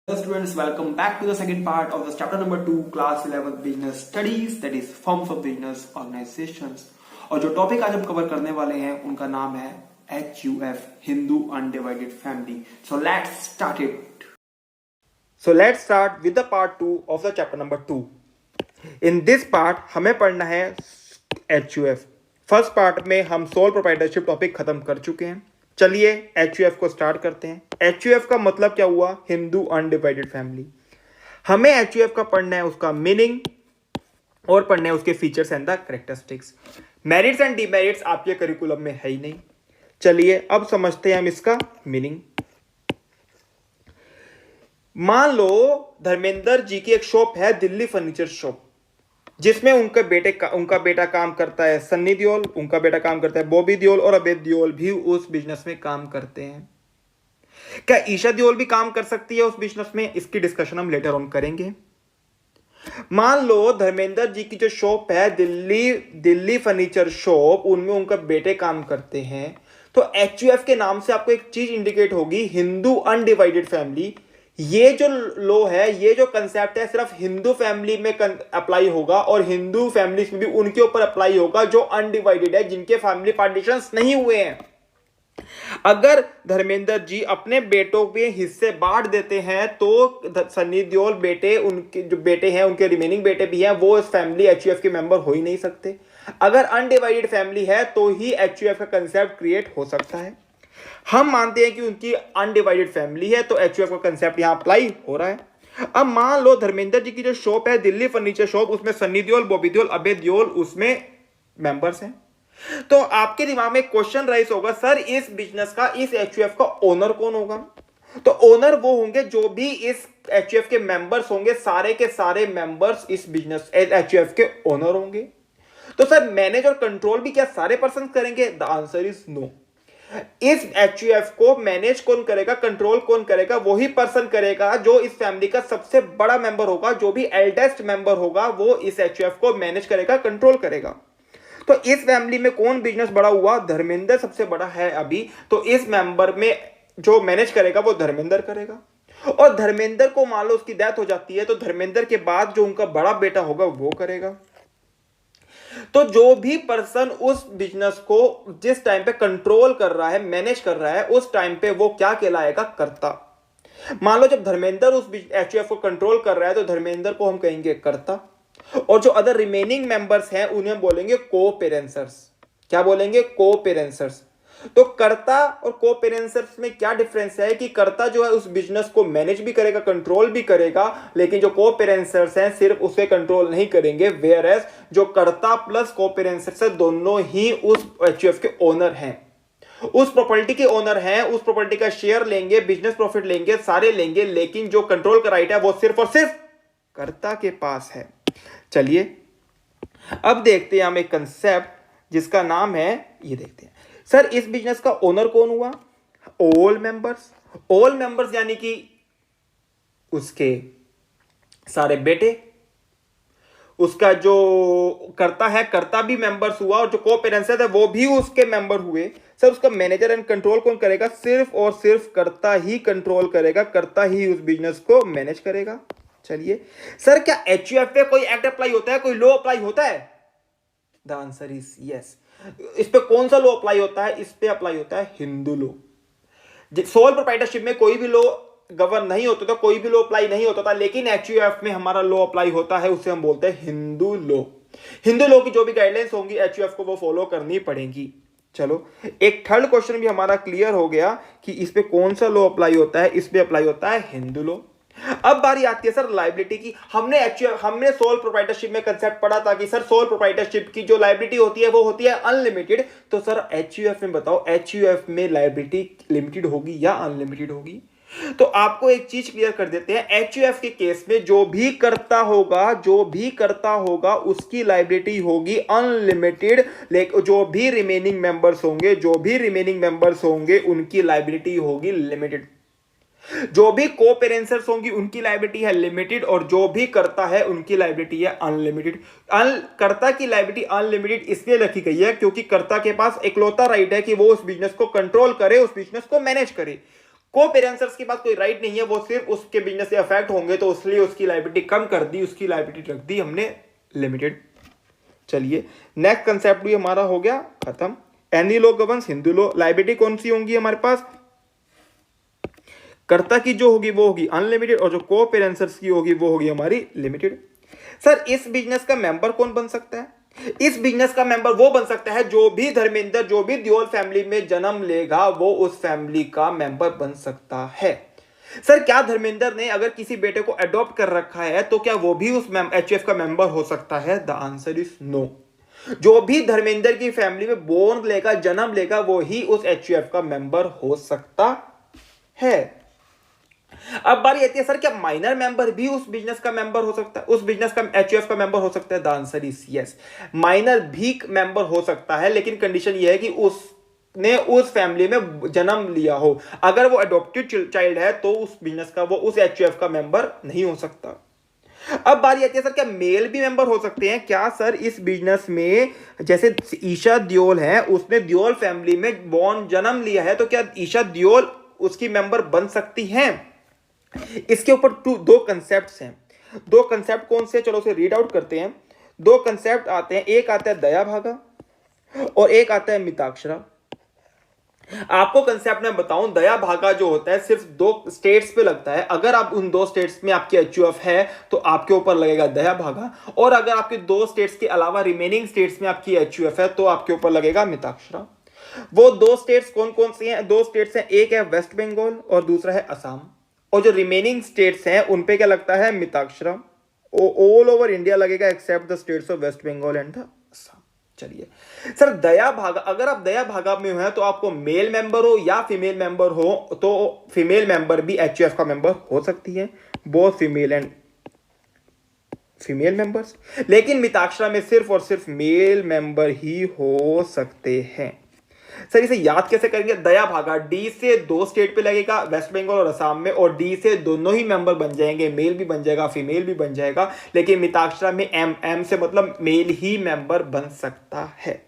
Hello students, welcome back to the second part of this chapter number 2 class 11 business studies, that is forms of business organizations। और जो topic आज हम cover करने वाले हैं उनका नाम है HUF, Hindu undivided family. So let's start it. So let's start with the part 2 of the chapter number 2। In this part हमें पढ़ना है HUF। फर्स्ट पार्ट में हम सोल प्रोप्राइटरशिप टॉपिक खत्म कर चुके हैं। चलिए HUF को स्टार्ट करते हैं। HUF का मतलब क्या हुआ? Hindu undivided family. हमें HUF का पढ़ना है उसका मीनिंग और पढ़ना है उसके features and the characteristics. Merits and demerits आपके करिकुलम में है ही नहीं। चलिए अब समझते हैं हम इसका मीनिंग। मान लो धर्मेंद्र जी की एक शॉप है, दिल्ली फर्नीचर शॉप, जिसमें उनका बेटा काम करता है सन्नी देओल, उनका बेटा काम करता है बॉबी देओल और अबेद देओल भी उस बिजनेस में काम करते हैं। क्या ईशा देओल भी काम कर सकती है उस बिजनेस में? इसकी डिस्कशन हम लेटर ऑन करेंगे। मान लो धर्मेंद्र जी की जो शॉप है दिल्ली फर्नीचर शॉप, उनमें उनका बेटे काम करते हैं, तो HUF के नाम से आपको एक चीज इंडिकेट होगी, हिंदू अनडिवाइडेड फैमिली। ये जो लॉ है, ये जो कंसेप्ट है, सिर्फ हिंदू फैमिली में अप्लाई होगा और हिंदू फैमिलीज में भी उनके ऊपर अप्लाई होगा जो अनडिवाइडेड है, जिनके फैमिली पार्टीशंस नहीं हुए हैं। अगर धर्मेंद्र जी अपने बेटों के हिस्से बांट देते हैं तो सन्नी देओल बेटे, उनके जो बेटे हैं, उनके रिमेनिंग बेटे भी हैं, वो इस फैमिली HUF के मेंबर हो ही नहीं सकते। अगर अनडिवाइडेड फैमिली है तो ही HUF का कंसेप्ट क्रिएट हो सकता है। हम मानते हैं कि उनकी अनडिवाइडेड फैमिली है तो HUF का कंसेप्ट यहां अप्लाई हो रहा है। अब मान लो धर्मेंद्र जी की जो शॉप है दिल्ली फर्नीचर शॉप, उसमें सन्नी देओल, बॉबी देओल, अबेद देओल उसमें मेंबर्स हैं। तो आपके दिमाग में क्वेश्चन राइज होगा, सर इस बिजनेस का, इस HUF का ओनर कौन होगा? तो ओनर वो होंगे जो भी इस HUF के मेंबर्स होंगे, सारे के सारे मेंबर्स इस बिजनेस HUF के ओनर होंगे। तो सर मैनेज और कंट्रोल भी क्या सारे पर्सन करेंगे? The answer is no. इस HUF को मैनेज कौन करेगा, कंट्रोल कौन करेगा? वही पर्सन करेगा जो इस फैमिली का सबसे बड़ा मेंबर होगा, जो भी एल्डेस्ट मेंबर होगा वो इस HUF को मैनेज करेगा, कंट्रोल करेगा। तो इस फैमिली में कौन बिजनेस बड़ा हुआ? धर्मेंद्र सबसे बड़ा है अभी, तो इस मेंबर में जो मैनेज करेगा वो धर्मेंद्र करेगा। और धर्मेंद्र को मान लो उसकी डेथ हो जाती है तो धर्मेंद्र के बाद जो उनका बड़ा बेटा होगा वो करेगा। तो जो भी पर्सन उस बिजनेस को जिस टाइम पे कंट्रोल कर रहा है, मैनेज कर रहा है, उस टाइम पे वो क्या कहलाएगा? कर्ता। मान लो जब धर्मेंद्र उस HUF को कंट्रोल कर रहा है तो धर्मेंद्र को हम कहेंगे कर्ता, और जो अदर रिमेनिंग मेंबर्स हैं उन्हें बोलेंगे को-पेरेंसर्स। क्या बोलेंगे? को-पेरेंसर्स। तो कर्ता और को-पेरेंसर्स में क्या डिफरेंस है कि कर्ता जो है उस बिजनेस को मैनेज भी करेगा, कंट्रोल भी करेगा, लेकिन जो को-पेरेंसर्स हैं सिर्फ उसे कंट्रोल नहीं करेंगे, वेयर एज जो कर्ता प्लस को-पेरेंसर्स है दोनों ही उस HUF के ओनर हैं, उस प्रॉपर्टी के ओनर हैं, उस प्रॉपर्टी का शेयर लेंगे, बिजनेस प्रॉफिट लेंगे, सारे लेंगे, लेकिन जो कंट्रोल का राइट है वो सिर्फ और सिर्फ कर्ता के पास है। चलिए अब देखते हैं हम एक कंसेप्ट जिसका नाम है, ये देखते हैं सर इस बिजनेस का ओनर कौन हुआ? All members. ऑल मेंबर्स यानी कि उसके सारे बेटे, उसका जो कर्ता है, कर्ता भी मेंबर्स हुआ, और जो को-पेरेंसर है वो भी उसके मेंबर हुए। सर उसका मैनेजर एंड कंट्रोल कौन करेगा? सिर्फ और सिर्फ कर्ता ही कंट्रोल करेगा, कर्ता ही उस बिजनेस को मैनेज करेगा। चलिए सर क्या HUF पे कोई एक्ट अप्लाई होता है, कोई लॉ अप्लाई होता है? The answer is yes. इस पे कौन सा लॉ अप्लाई होता है? इस पे अप्लाई होता है हिंदू लॉ। सोल प्रोप्राइटरशिप में कोई भी लॉ गवर्न नहीं होता था, कोई भी लॉ अप्लाई नहीं होता था, लेकिन HUF में हमारा लॉ अप्लाई होता है, उसे हम बोलते हैं हिंदू लॉ। हिंदू लॉ की जो भी गाइडलाइंस होंगी HUF को वो फॉलो करनी पड़ेगी। चलो एक थर्ड क्वेश्चन भी हमारा क्लियर हो गया कि इस पे कौन सा लॉ अप्लाई होता है, इस पे अप्लाई होता है हिंदू लॉ। अब बारी आती है सर लायबिलिटी की। हमने सोल प्रोप्राइटरशिप में कंसेप्ट पढ़ा था कि सर सोल प्रोप्राइटरशिप की जो लायबिलिटी होती है वो होती है अनलिमिटेड। तो सर HUF में बताओ, HUF में लायबिलिटी लिमिटेड होगी या अनलिमिटेड होगी? तो आपको एक चीज क्लियर कर देते हैं, HUF के केस में जो भी करता होगा उसकी लायबिलिटी होगी अनलिमिटेड, लेकिन जो भी रिमेनिंग मेंबर्स होंगे उनकी लायबिलिटी होगी लिमिटेड। जो भी को-पेरेंसर्स होंगी उनकी लायबिलिटी है लिमिटेड, और जो भी करता है उनकी लायबिलिटी है अनलिमिटेड। कर्ता की लायबिलिटी अनलिमिटेड इसलिए रखी गई है क्योंकि कर्ता के पास इकलौता राइट है कि वो उस बिजनेस को कंट्रोल करे, उस बिजनेस को मैनेज करे। को पेरेंसर्स के पास कोई राइट नहीं है, वो सिर्फ उसके बिजनेस से अफेक्ट होंगे तो इसलिए उसकी लायबिलिटी कम कर दी, उसकी लायबिलिटी रख दी हमने लिमिटेड। चलिए नेक्स्ट कंसेप्ट भी हमारा हो गया खत्म। Any law governs Hindu law. Liability कौन सी होंगी हमारे पास, कर्ता की जो होगी वो होगी अनलिमिटेड और जो को पेरेंसर्स की होगी वो होगी हमारी लिमिटेड। सर इस बिजनेस का मेंबर कौन बन सकता है, इस बिजनेस का मेंबर वो बन सकता है जो भी धर्मेंद्र, जो भी दियोल फैमिली में जन्म लेगा वो उस फैमिली का मेंबर बन सकता है। सर क्या धर्मेंद्र ने अगर किसी बेटे को अडॉप्ट कर रखा है तो क्या वो भी उस एचयूएफ का मेंबर हो सकता है? The answer is no. जो भी धर्मेंद्र की फैमिली में बोर्न लेगा, जन्म लेगा, वो ही उस एचयूएफ का मेंबर हो सकता है। अब बारी आती है सर क्या माइनर मेंबर भी उस बिजनेस का मेंबर हो सकता है, उस बिजनेस का एचयूएफ का मेंबर हो सकता है? The answer is yes, minor भी मेंबर हो सकता है, लेकिन कंडीशन यह है कि उसने उस फैमिली में जन्म लिया हो। अगर वो अडॉप्टेड चाइल्ड है तो उस बिजनेस का, वो उस एचयूएफ का मेंबर नहीं हो सकता। अब बारी आती है सर क्या मेल भी मेंबर हो सकते हैं? क्या सर इस बिजनेस में जैसे ईशा दियोल है, उसने दियोल फैमिली में बॉर्न जन्म लिया है, तो क्या ईशा दियोल उसकी मेंबर बन सकती हैं? इसके ऊपर दो कंसेप्ट हैं। दो कंसेप्ट कौन से, चलो उसे रीड आउट करते हैं। दो कंसेप्ट आते हैं, एक आता है दया भागा और एक आता है मिताक्षरा। आपको कंसेप्ट में बताऊं, दया भागा जो होता है सिर्फ दो स्टेट्स पे लगता है। अगर आप उन दो स्टेट्स में आपकी एचयूएफ है तो आपके ऊपर लगेगा दया भागा, और अगर आपके दो स्टेट्स के अलावा रिमेनिंग स्टेट्स में आपकी एचयूएफ है तो आपके ऊपर लगेगा मिताक्षरा। वो दो स्टेट्स कौन कौन सी हैं? दो स्टेट्स हैं, एक है वेस्ट बंगाल और दूसरा है असम। और जो रिमेनिंग स्टेट्स हैं उन पे क्या लगता है? मिताक्षरा। ऑल ओवर इंडिया लगेगा except the states of West Bengal and the Assam. चलिए सर दया भागा, अगर आप दया भागा में हो तो आपको मेल मेंबर हो या फीमेल मेंबर हो तो फीमेल मेंबर भी एचयूएफ का मेंबर हो सकती है, both female and female members. लेकिन मिताक्षरा में सिर्फ और सिर्फ मेल मेंबर ही हो सकते हैं। सर इसे याद कैसे करेंगे? दया भागा डी से दो स्टेट पे लगेगा, वेस्ट बंगाल और असम में, और डी से दोनों ही मेंबर बन जाएंगे, मेल भी बन जाएगा फीमेल भी बन जाएगा। लेकिन मिताक्षरा में एम से मतलब मेल ही मेंबर बन सकता है।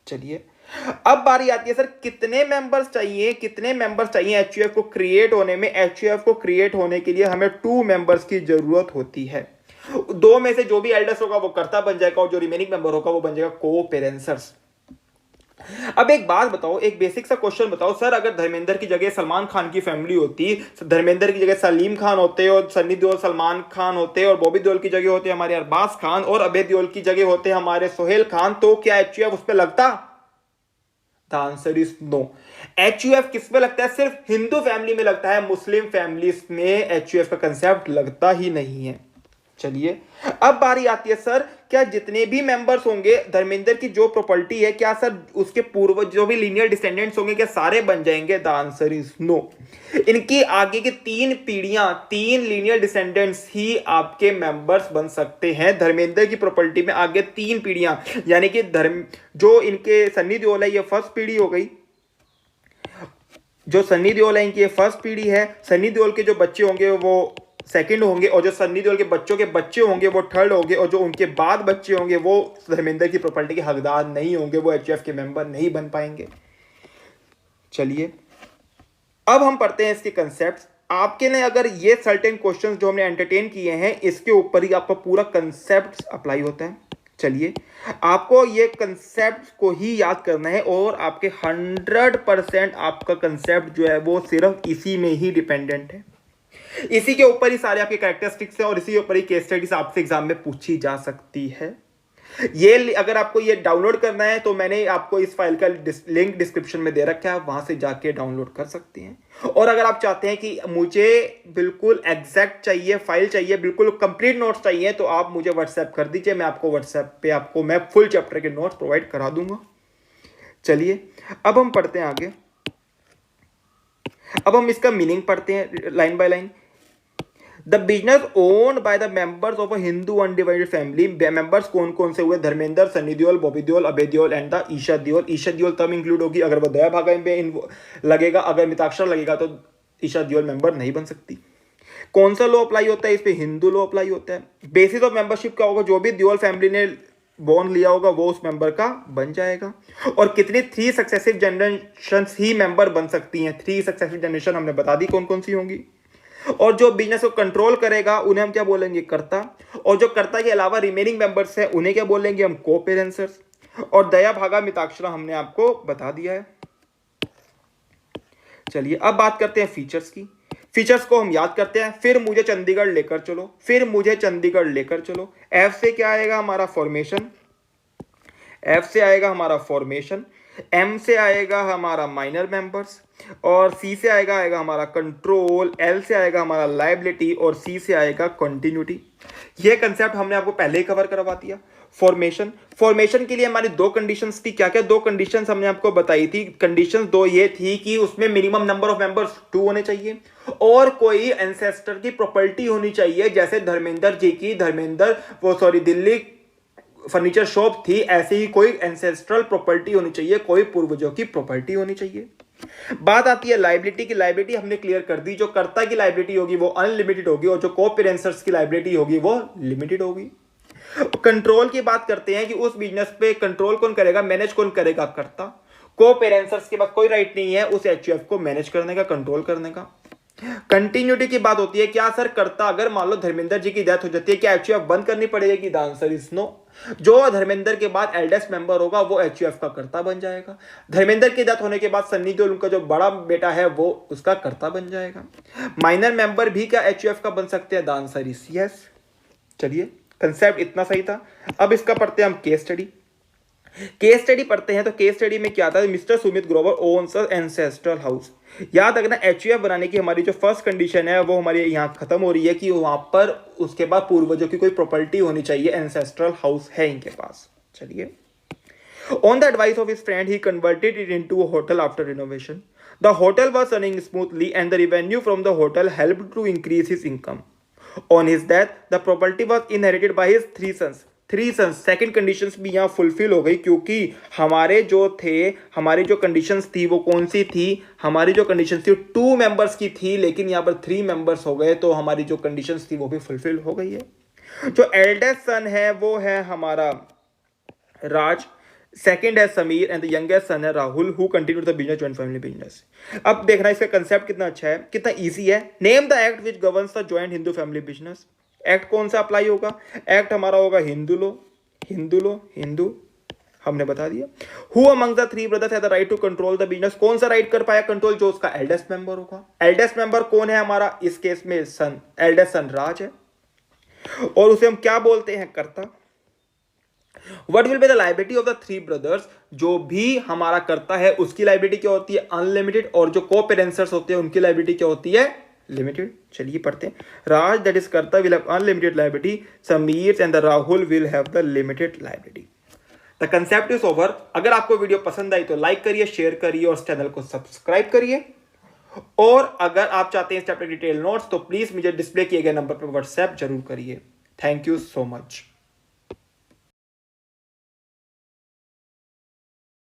चलिए अब बारी आती है सर कितने मेंबर्स चाहिए, कितने मेंबर्स चाहिए एचयूएफ को क्रिएट होने में? एचयूएफ को क्रिएट होने के लिए हमें 2 मेंबर्स की जरूरत होती है। दो में से जो भी एल्डर्स होगा वो कर्ता बन जाएगा और जो रिमेनिंग मेंबर होगा वो बन जाएगा को पेरेंसर्स। अब एक बात बताओ, एक बेसिक सा क्वेश्चन बताओ सर, अगर धर्मेंद्र की जगह सलमान खान की फैमिली होती, धर्मेंद्र की जगह सलीम खान होते और सन्नी देओल सलमान खान होते और बॉबी देओल की जगह होते हमारे अरबाज खान और अबे देओल की जगह होते हमारे सोहेल खान, तो क्या एचयूएफ उस पर लगता? The answer is no. HUF किस पे लगता है? सिर्फ हिंदू फैमिली में लगता है, मुस्लिम फैमिलीज में एचयूएफ का कंसेप्ट लगता ही नहीं है। चलिए अब बारी आती है सर क्या जितने भी मेंबर्स होंगे धर्मेंद्र की जो प्रॉपर्टी है, क्या सर उसके पूर्वज जो भी लीनियर डिसेंडेंट्स होंगे क्या सारे बन जाएंगे? The answer is no. इनकी आगे की 3 पीढ़ियां, 3 लीनियर डिसेंडेंट्स ही आपके मेंबर्स बन सकते हैं। धर्मेंद्र की प्रॉपर्टी में आगे 3 पीढ़ियां, यानी कि जो इनके सन्नी देओल है ये फर्स्ट पीढ़ी हो गई, जो सन्नी देओल है इनकी फर्स्ट पीढ़ी है। सन्नी देओल के जो बच्चे होंगे वो सेकंड होंगे और जो सन्नी देओल के बच्चों के बच्चे होंगे वो थर्ड होंगे, और जो उनके बाद बच्चे होंगे वो धर्मेंद्र की प्रॉपर्टी के हकदार नहीं होंगे, वो एचयूएफ के मेंबर नहीं बन पाएंगे। चलिए अब हम पढ़ते हैं इसके कंसेप्ट्स। आपके ने अगर ये सर्टेन क्वेश्चंस जो हमने एंटरटेन किए हैं इसके ऊपर ही आपका पूरा कंसेप्ट अप्लाई होता है। चलिए आपको ये कंसेप्ट को ही याद करना है और आपके 100% आपका कंसेप्ट जो है वो सिर्फ इसी में ही डिपेंडेंट है, इसी के ऊपर ही सारे आपके कैरेक्टरिस्टिक्स हैं और इसी के ऊपर ही केस स्टडीज आपसे एग्जाम में पूछी जा सकती है। ये अगर आपको ये डाउनलोड करना है तो मैंने आपको इस फाइल का लिंक डिस्क्रिप्शन में दे रखा है, वहां से जाके डाउनलोड कर सकते हैं। और अगर आप चाहते हैं कि मुझे बिल्कुल एग्जैक्ट चाहिए, फाइल चाहिए, बिल्कुल कंप्लीट नोट्स चाहिए, तो आप मुझे व्हाट्सएप कर दीजिए, मैं आपको व्हाट्सएप पे आपको मैं फुल चैप्टर के नोट्स प्रोवाइड करा दूंगा। चलिए अब हम पढ़ते हैं आगे। अब हम इसका मीनिंग पढ़ते हैं line by line. The business owned by the members of a Hindu undivided family. Members कौन कौन से हुए? धर्मेंद्र, सन्नी देओल, बॉबी देओल, अबे देओल एंड द ईशा देओल। ईशा देओल तब इंक्लूड होगी अगर वो दया भागा में लगेगा, अगर मिताक्षर लगेगा तो ईशा देओल मेंबर नहीं बन सकती। कौन सा लॉ अप्लाई होता है इस पे? हिंदू लॉ अप्लाई होता है। बेसिस ऑफ मेंबरशिप क्या होगा? जो भी देओल फैमिली ने बॉन्ड लिया होगा वो उस मेंबर का बन जाएगा। और कितनी 3 सक्सेसिव जनरेशन ही मेंबर बन सकती हैं, 3 सक्सेसिव जनरेशन हमने बता दी कौन कौन सी होंगी। और जो बिजनेस को कंट्रोल करेगा उन्हें हम क्या बोलेंगे, कर्ता। और जो कर्ता के अलावा रिमेनिंग मेंबर्स है उन्हें क्या बोलेंगे हम, कोपेरेंसर्स। और दया भागा मिताक्षरा हमने आपको बता दिया है। चलिए अब बात करते हैं फीचर्स की। फीचर्स को हम याद करते हैं। फिर मुझे चंडीगढ़ लेकर चलो, फिर मुझे चंडीगढ़ लेकर चलो। एफ से क्या आएगा हमारा, फॉर्मेशन। एफ से आएगा हमारा फॉर्मेशन। एम से आएगा हमारा माइनर मेंबर्स। और सी से आएगा हमारा कंट्रोल। एल से आएगा हमारा लायबिलिटी। और सी से आएगा कंटिन्यूटी। यह कंसेप्ट हमने आपको पहले ही कवर करवा दिया। फॉर्मेशन के लिए हमारी 2 कंडीशंस थी। क्या क्या 2 कंडीशंस हमने आपको बताई थी? कंडीशंस 2 ये थी कि उसमें मिनिमम नंबर ऑफ मेंबर्स 2 होने चाहिए और कोई एंसेस्टर की प्रॉपर्टी होनी चाहिए। जैसे धर्मेंद्र जी की दिल्ली फर्नीचर शॉप थी, ऐसे ही कोई एंसेस्ट्रल प्रॉपर्टी होनी चाहिए, कोई पूर्वजों की प्रॉपर्टी होनी चाहिए। बात आती है लायबिलिटी की। लायबिलिटी हमने क्लियर कर दी। जो कर्ता की लायबिलिटी होगी वो अनलिमिटेड होगी और जो कोपेरेंसर्स की लायबिलिटी होगी वो लिमिटेड होगी। कंट्रोल की बात करते हैं कि उस बिजनेस पे कंट्रोल कौन करेगा, मैनेज कौन करेगा, कर्ता। कोपेरेंसर्स के पास कोई राइट नहीं है उस एचयूएफ को मैनेज करने का, कंट्रोल करने का। कंटिन्यूटी की बात होती है, क्या सर कर्ता अगर मान लो धर्मेंद्र जी की डेथ हो जाती है क्या एचयूएफ बंद करनी पड़ेगी? The answer is no. जो धर्मेंद्र के बाद एल्डेस्ट मेंबर होगा वो एचयूएफ का कर्ता बन जाएगा। धर्मेंद्र की डेथ होने के बाद सन्नी देओल उनका जो बड़ा बेटा है वो उसका कर्ता बन जाएगा। माइनर मेंबर भी क्या एचयूएफ का बन सकते हैं? The answer is yes. चलिए कंसेप्ट इतना सही था। अब इसका पढ़ते हैं हम केस स्टडी। केस स्टडी पढ़ते हैं तो केस स्टडी में क्या आता है, mister Sumit Grover owns ancestral house. याद रखना एचयूएफ बनाने की हमारी जो फर्स्ट कंडीशन है वो हमारी यहाँ खत्म हो रही है कि वहां पर उसके बाद पूर्वजों की कोई प्रॉपर्टी होनी चाहिए, एंसेस्ट्रल हाउस है इनके पास। चलिए, on the advice of his friend he converted it into a hotel after renovation. The hotel was running smoothly and the revenue from the hotel helped to increase his income. On his death, the property was inherited by his 3 sons. 3 sons, second conditions भी यहाँ fulfil हो गई क्योंकि हमारे जो थे, हमारी जो कंडीशंस थी वो कौन सी थी? हमारी जो कंडीशंस थी 2 मेंबर्स की थी, लेकिन यहाँ पर 3 मेंबर्स हो गए तो हमारी जो कंडीशंस थी वो भी फुलफिल हो गई है। जो एल्डेस्ट सन है वो है हमारा राज, सेकेंड है Sameer and the youngest son है Rahul who continue the business, joint family business. अब देखना इसका कंसेप्ट कितना अच्छा है, कितना इजी है। Name the act which governs the joint Hindu family business. Act कौन सा अप्लाई होगा? एक्ट हमारा होगा हिंदू हमने बता दिया। Who among the 3 brothers have the right to control the business. कौन सा राइट कर पाया कंट्रोल? जो उसका एल्डेस्ट मेंबर होगा। एल्डेस्ट मेंबर कौन है हमारा? इस केस में सन, एल्डेस्ट सन राज है और उसे हम क्या बोलते हैं? कर्ता। What will be the liability of the 3 brothers? जो भी हमारा करता है उसकी लाइबिलिटी क्या होती है? अनलिमिटेड। और जो कोपेरेंसर्स होते हैं उनकी लाइबिलिटी क्या होती है? लिमिटेड। चलिए पढ़ते हैं। राज दैट इज करता will have unlimited liability, Sameer and the Rahul will have the limited liability. The concept is over. अगर आपको वीडियो पसंद आई तो लाइक करिए, शेयर करिए और चैनल को सब्सक्राइब करिए। और अगर आप चाहते हैं इस चैप्टर डिटेल नोट्स तो प्लीज मुझे डिस्प्ले किए गए नंबर पर व्हाट्सएप जरूर करिए। Thank you so much.